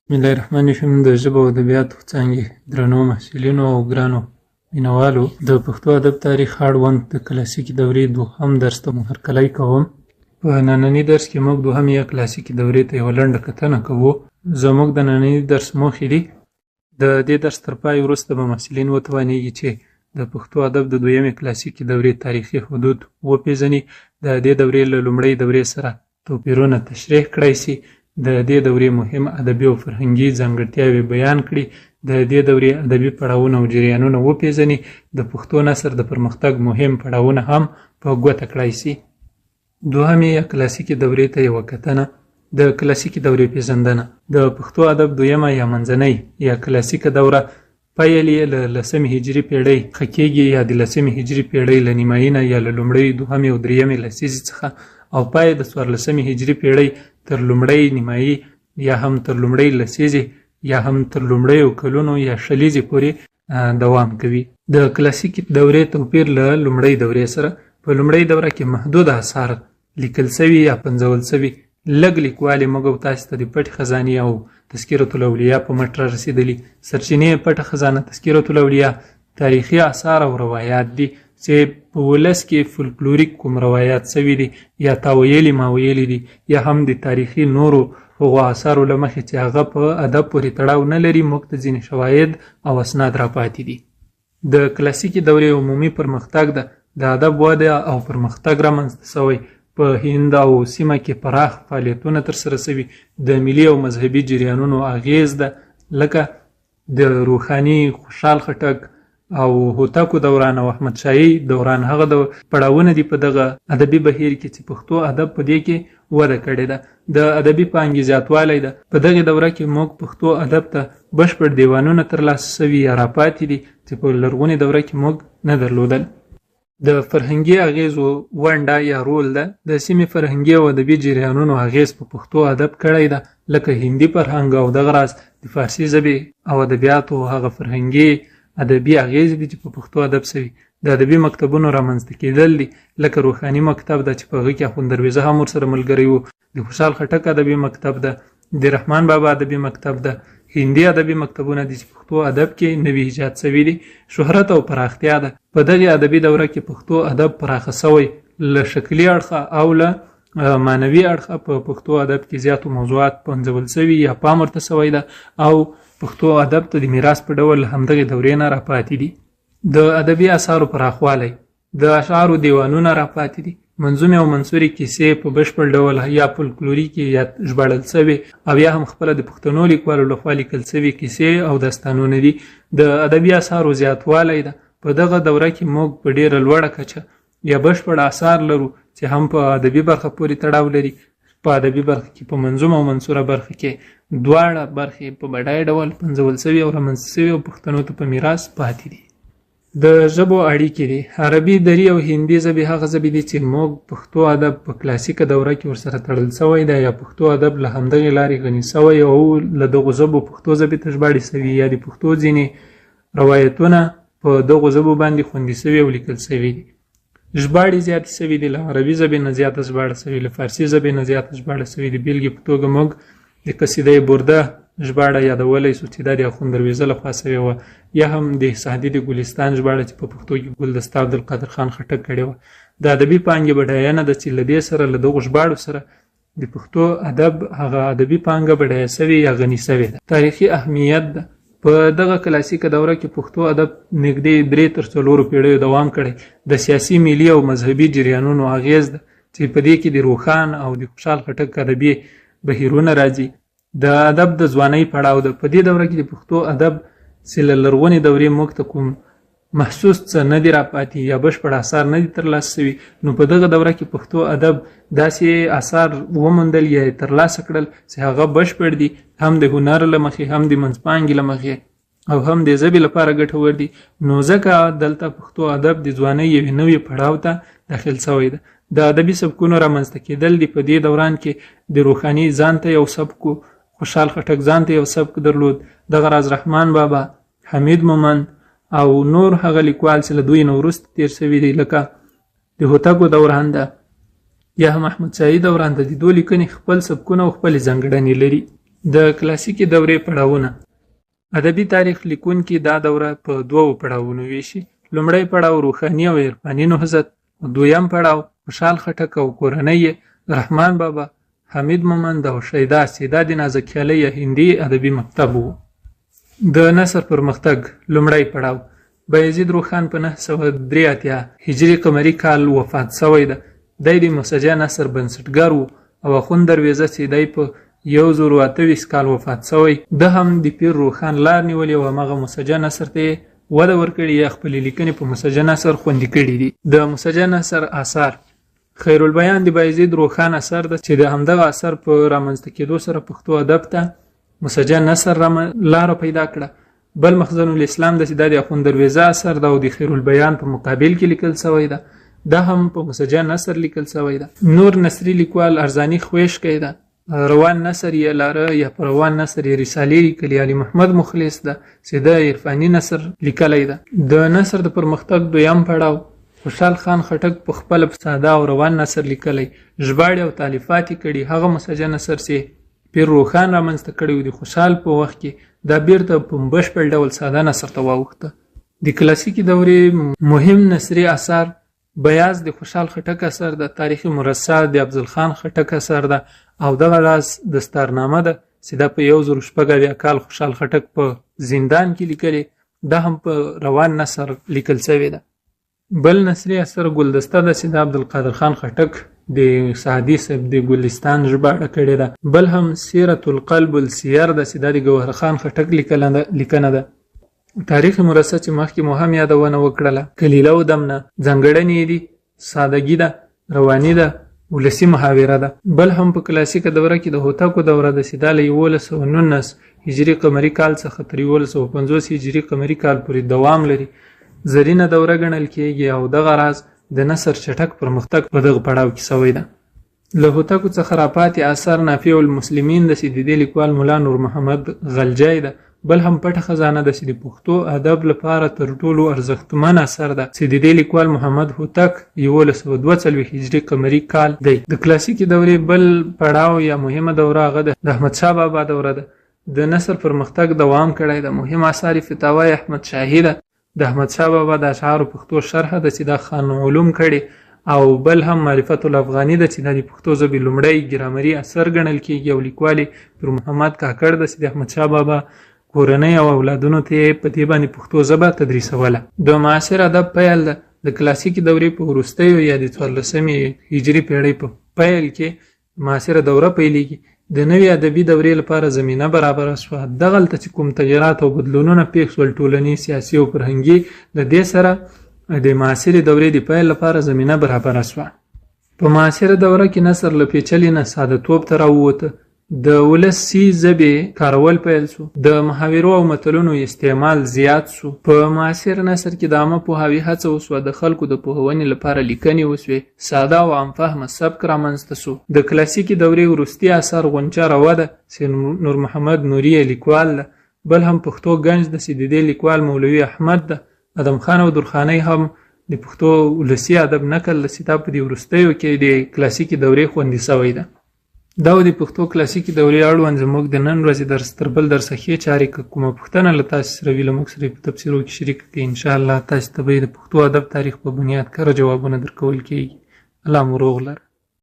بسم الله الرحمن الرحیم. د ژبو او ادبیاتو څانګې درنو محصلینو او ګرانو مینوالو، د پښتو ادب تاریخ اړوند د کلاسیکي دورې دوهم درس ته مو هرکلی کوم. په ننني درس کې موږ دوهم یا کلاسیکي دورې ته یوه لنډه کتنه کوو. زموږ د ننني درس موخې دي: د دې درس تر پای وروسته به محصلین وتوانیږي چې د پښتو ادب د دویمې کلاسیکي دورې تاریخي حدود وپېژني، د دې دورې له لومړۍ دورې سره توپیرونه تشریح کړای شي، د دې دورې مهم ادبي او فرهنګي ځانګړتیاوې بیان کړي، د دې دورې ادبي پړاوونه او جریانونه وپېژني، د پښتو نثر د پرمختګ مهم پړاوونه هم په ګوته کړای شي. دوهمې یا کلاسیکي دورې ته یوه کتنه. د کلاسیکي دورې پېژندنه: د پښتو ادب دویمه یا منځنۍ یا کلاسیکه دوره پیل یې له 10مې هجري پیړۍ څخه کېږي، یا د 10مې هجري پیړۍ له نیمایي نه یا له لومړۍ، دوهمې او درېیمې لسیزې څخه، او پای د 14مې هجري پیړۍ تر لومړۍ نیمایي یا هم تر لومړۍ لسیزې یا هم تر لومړیو کلونو یا شلیزې پورې دوام کوي. د کلاسیکي دورې توپیر له لومړۍ دورې سره: په لومړۍ دوره کې محدود اثار لیکل سوي یا پنځول سوي، لږ لیکوالې موږ او تاسې ته د پټې خزانې او تذکرة الاولیاء په مټ را رسېدلي. سرچینې پټه خزانه، تذکرة الاولیاء، تاریخي اثار او روایات دي چې په ولس کې فولکلوریک کوم روایات سوي دي یا تا ویلي ما ویلي دي، یا هم د تاریخي نورو هغو اثارو له مخې چې هغه په ادب پورې تړاو نه لري، موږ ته ځینې شواهد او اسناد راپاتې دي. د کلاسیکي دورې عمومي پرمختګ د ادب وده او پرمختګ رامنځته سوی، په هند او سیمه کې پراخ فعالیتونه ترسره سوي، د ملي او مذهبي جریانونو اغیز ده، لکه د روحاني خوشحال خټک او هوتکو دوران او احمد شاهي دوران. هغه د پړاوونه دي په دغه ادبي بهیر کې چې پښتو ادب په دې کې وده کړې ده. د ادبي پانګې زیاتوالی ده. په دغه دوره کې موږ پښتو ادب ته بشپړ دیوانونه ترلاسه سوي یا راپاتې دي چې په لرغونې دوره کې موږ نه درلودل. د فرهنګي اغیزو ونډه یا رول ده. د سیمې فرهنګي او ادبي جریانونو اغیز په پښتو ادب کړی ده، لکه هندي فرهنګ او دغه راز د فارسي ژبې او ادبیاتو هغه فرهنګي ادبي اغیز دي چې په پښتو ادب سوي. د ادبي مکتبونو رامنځته کېدل دي، لکه روحاني مکتب ده چې په هغه کې اخوند درویزه هم ورسره ملګری و، د خوشحال خټک ادبي مکتب ده، د رحمان بابا ادبي مکتب ده، هندي ادبي مکتبونه دي چې پښتو ادب کې نوي ایجاد سوي دي. شهرت او پراختیا ده. په دغه ادبي دوره کې پښتو ادب پراخه سوی، له شکلي اړخه او له معنوي اړخه په پښتو ادب کې زیاتو موضوعات پنځول سوي یا پام ورته سوی ده، او پښتو ادب ته د میراث په ډول همدغې دورې نه راپاتې دي. د ادبي اثارو پراخوالی: د اشعارو دیوانونه راپاتې دي، منظومې او منثورې کیسې په بشپړ ډول یا فولکلوریکي یا ژباړل سوي او یا هم خپله د پښتنو لیکوالو لخوا لیکل سوي کیسې او داستانونه دي. د ادبي اثارو زیاتوالی ده. په دغه دوره کې موږ په ډیره لوړه کچه یا بشپړ اثار لرو چې هم په ادبي برخه پورې تړاو لري. په ادبي برخه کې په منظومه او منثوره برخه کې دواړه برخې په بډای ډول پنځول سوي او رامنځته سوي او پښتنو ته په میراث پاتې دي. د ژبو اړیکې دي. عربي، دری او هندي ژبې هغه ژبې دي چې موږ پښتو ادب په کلاسیکه دوره کې ورسره تړل سوی دی، یا پښتو ادب له همدغې لارې غني سوی او له دغو ژبو پښتو ژبې ته ژباړې سوي، یا د پښتو ځینې روایتونه په دغو ژبو باندې خوندي سوي او لیکل سوي دي. ژباړې زیاتې سوي دي، له عربي ژبې نه زیاته ژباړه سوي، له فارسي ژبې نه زیاته ژباړه سوي دي. بېلګې په توګه موږ د قصیده برده ژباړه یادولی سو چې دا د اخوند درویزه لخوا سوې وه، یا هم د سعدي د ګلستان ژباړه چې په پښتو کې ګلدسته عبدالقادر خان خټک کړې وه. د ادبي پانګې بډاینه ده چې له دې سره له دغو ژباړو سره د پښتو ادب هغه ادبي پانګه بډایه سوې یا غني سوې ده. تاریخي اهمیت ده. په دغه کلاسیکه دوره کې پښتو ادب نږدې 3 تر 4 پیړیو دوام کړی. د سیاسي، ملي او مذهبي جریانونو اغیز ده چې په دې کې د روښان او د خوشحال خټک ادبي بهیرونه راځي. د ادب د ځوانۍ پړاو ده. په دې دوره کې د پښتو ادب چې له لرغونې دورې موږ ته کوم محسوس څه نه دي راپاتې یا بشپړ اثار نه دي ترلاسه سوي، نو په دغه دوره کې پښتو ادب داسې اثار وموندل یا یې ترلاسه کړل چې هغه بشپړ دي، هم د هنر له مخې، هم د منځپانګې له مخې، او هم د ژبې لپاره ګټور دي. نو ځکه دلته پښتو ادب د ځوانۍ یوې نوې پړاو ته داخل سوی ده. د ادبي سبکونو رامنځته کېدل دي. په دې دوران کې د روحاني ځان ته یو سبک، خوشحال خټک ځان ته یو سبک درلود، دغه راز رحمان بابا، حمید مومند او نور هغه لیکوال چې له دوی نه وروسته تېر سوي دي، لکه د هوتکو دوران ده یا هم احمد شاهي دوران ده. د دوی لیکنې خپل سبکونه او خپلې ځانګړنې لري. د کلاسیکي دورې پړاوونه. ادبي تاریخ لیکونکي دا دوره په دوو پړاوونو ویشي. لومړی پړاو روحاني او عرفاني نهضت، دویم پړاو خوشحال خټک او کورنۍ رحمان بابا، حمید مومند او شیدا سیدا د نازکخیالۍ هندي ادبي مکتب و. د نثر پرمختګ لومړی پړاو. بایزید روښان په 983 هجري قمري کال وفات شوی ده. دی د مسجع نثر بنسټګر و او اخوند درویزه سیدی په 1028 کال وفات شوی. ده هم د پیر روښان لار نیولې او همغه مسجع نثر ته وده ورکړې یا خپلې لیکنې په مسجع نثر خوندي کړي دي. د مسجع نثر آثار. خیرالبیان د بایزید روښان اثر ده چې د همدغه اثر په رامنځته کېدو سره پښتو ادب ته مسجع نثر لاره پیدا کړه. بل مخزن الاسلام د د اخوند درویزه اثر ده او د خیرالبیان په مقابل کې لیکل شوی ده. دا هم په مسجع نثر لیکل شوی ده. نور نثري لیکوال ارزانی خویشکی ده. روان نثر یې لاره یا په روان نثر یې رسالې لیکلي. علي محمد مخلص ده چې د عرفاني نثر لیکلی ده. د نثر د پرمختګ دویم پړاو. خوشحال خان خټک په خپل ساده او روان نثر لیکلی، ژباړې او تالیفات یې کړي. هغه مسجع نثر چې پیر روښان رامنځته کړی و د خوشحال په وخت کې، دا بیرته په بشپړ ډول ساده نثر ته واوښته. د کلاسیکي دورې مهم نثري اثار. بیاض د خوشحال خټک اثر ده. تاریخ مرصع د افضل خان خټک اثر ده او دغه راز دستارنامه ده چې دا په 1080 کال خوشحال خټک په زندان کې لیکلې. دا هم په روان نثر لیکل شوې ده. بل نثري اثر ګلدسته ده چې د عبدالقادر خان خټک د سعدي صاحب د ګلستان ژباړه کړې ده. بل هم سیرة القلب السیر ده چې دا د ګوهر خان خټک لیکنه ده. تاریخ مرصع چې مخکې مو هم یادونه وکړله، کلیله و دمنه، ځانګړنې دي، سادګي ده، رواني ده، ولسي محاوره ده. بل هم په کلاسیکه دوره کې د هوتکو دوره ده چې دا له 1119 هجري قمري کال څخه تر 1150 هجري قمري کال پورې دوام لري. زرینه دوره ګڼل کېږي او دغه راز د نثر چټک پرمختګ په دغه پړاو کې شوی ده. له هوتکو څخه راپاتې اثر نافع المسلمین ده چې د دې لیکوال ملا نور محمد غلجی ده. بل هم پټه خزانه ده چې د پښتو ادب لپاره تر ټولو ارزښتمن اثر ده چې د دې لیکوال محمد هوتک 1142 هجري قمري کال دی. د کلاسیکي دورې بل پړاو یا مهمه دوره هغه د احمدشاه بابا دوره ده. د نثر پرمختګ دوام کړی ده. مهم اثار فتاوی احمد شاهي ده. د احمدشاه بابا د اشعارو پښتو شرح ده چې دا خان علوم کړي. او بل هم معرفت الافغاني ده چې د پښتو ژبې لومړی ګرامري اثر ګڼل کېږي او لیکوال پر محمد کاکړ ده چې د احمدشاه بابا کورنۍ او اولادونو ته په دې باندې پښتو ژبه تدریسوله. د معاصر ادب پیل ده. د کلاسیکي دورې په وروستیو یا د 14مې هجري پیړۍ په پیل کې معاصره دوره پیلېږي. د نوې ادبي دورې لپاره زمینه برابره شوه. دغلته چې کوم تغیرات او بدلونونه پیښ شول ټولنیز، سیاسي او فرهنګي، د دې سره د معاصرې دورې د پیل لپاره زمینه برابره شوه. په معاصره دوره کې نثر له پیچلي نه ساده توب ته راووته. د ولسي ژبې کارول پیل شو. د محاورو او متلونو استعمال زیات شو. په معاصر نثر کې د عامه پوهاوي هڅه وشوه. د خلکو د پوهونې لپاره لیکنې وشوې. ساده او عام فهمه سبک رامنځته شو. د کلاسیکي دورې وروستي اثر غونچه روه ده چې نور محمد نوري لیکوال ده. بل هم پښتو گنج ده چې د دې لیکوال مولوي احمد ده. ادم خان او درخانۍ هم د پښتو ولسي ادب نقل د ستا په دې وروستیو کې د کلاسیکي دورې خوندي شوی ده. دا د پښتو کلاسیکي دورې اړوند زموږ د نن ورځې درس تر بل درسه ښې چارې که کومه پوښتنه له تاسې سره وي له موږ سره په تبصرو کې شریک کړئ. انشاءالله تاسې ته به د پښتو ادب تاریخ په بنیاد کره جوابونه درکول کېږي. الله مو روغ لره.